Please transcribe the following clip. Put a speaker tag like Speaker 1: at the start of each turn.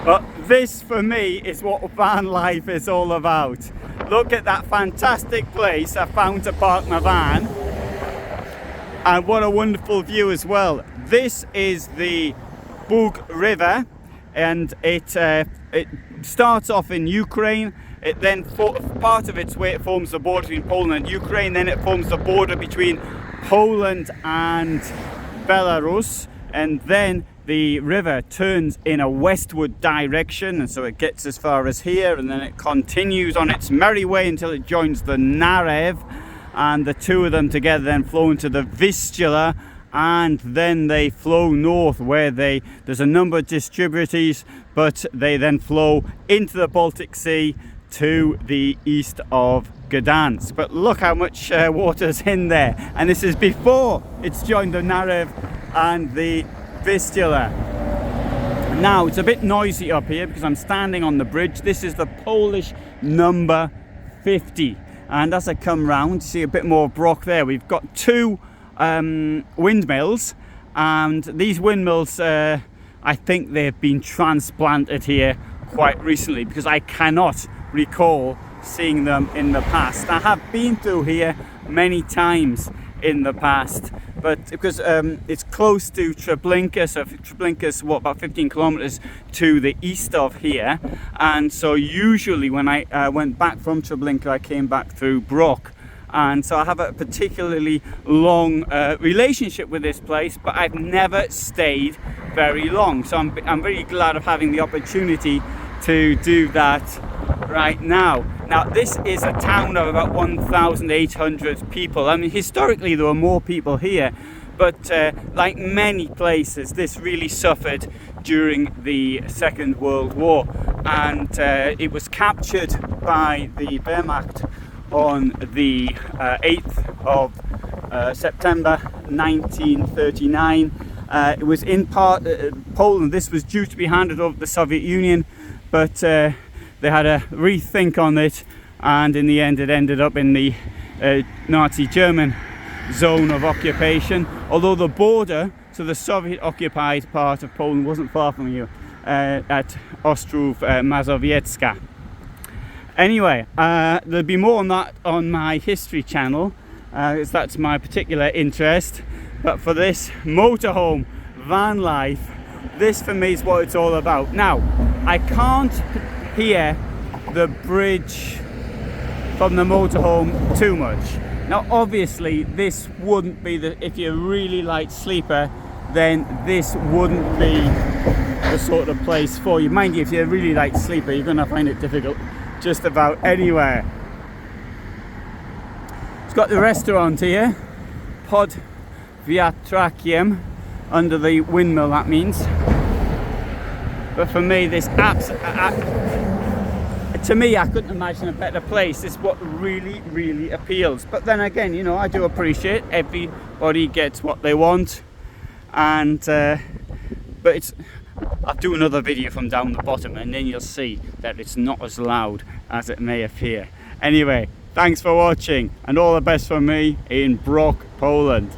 Speaker 1: But this for me is what van life is all about. Look at that fantastic place I found to park my van, and what a wonderful view as well. This is the Brok river, and it starts off in Ukraine. It then part of its way it forms the border between Poland and Ukraine, then it forms the border between Poland and Belarus, and then the river turns in a westward direction, and so it gets as far as here, and then it continues on its merry way until it joins the Narew, and the two of them together then flow into the Vistula, and then they flow north where there's a number of distributaries, but they then flow into the Baltic Sea to the east of Gdansk. But look how much water's in there, and this is before it's joined the Narew and the Vistula. Now it's a bit noisy up here because I'm standing on the bridge. This is the Polish number 50, and as I come round, see a bit more of Brok there. We've got two windmills, and these windmills I think they've been transplanted here quite recently, because I cannot recall seeing them in the past. I have been through here many times in the past, but because it's close to Treblinka, so Treblinka's what, about 15 kilometers to the east of here, and so usually when I went back from Treblinka, I came back through Brok, and so I have a particularly long relationship with this place, but I've never stayed very long, so I'm very glad of having the opportunity to do that right now. Now this is a town of about 1,800 people. I mean, historically there were more people here, but like many places, this really suffered during the Second World War, and it was captured by the Wehrmacht on the 8th of September 1939. It was in part Poland. This was due to be handed over to the Soviet Union, but they had a rethink on it, and in the end it ended up in the Nazi German zone of occupation, although the border, so the Soviet occupied part of Poland, wasn't far from you at Ostrów Mazowiecka. Anyway, there'll be more on that on my history channel, because that's my particular interest, but for this motorhome van life, this for me is what it's all about. Now I can't hear the bridge from the motorhome too much. Now obviously this wouldn't be if you're a really light sleeper, then this wouldn't be the sort of place for you. Mind you, if you're a really light sleeper, you're going to find it difficult just about anywhere. It's got the restaurant here, Pod Wiatrakiem, under the windmill, that means. But for me, this to me, I couldn't imagine a better place. It's what really appeals. But then again, you know, I do appreciate everybody gets what they want, and but I'll do another video from down the bottom, and then you'll see that it's not as loud as it may appear. Anyway, thanks for watching, and all the best from me in Brok, Poland.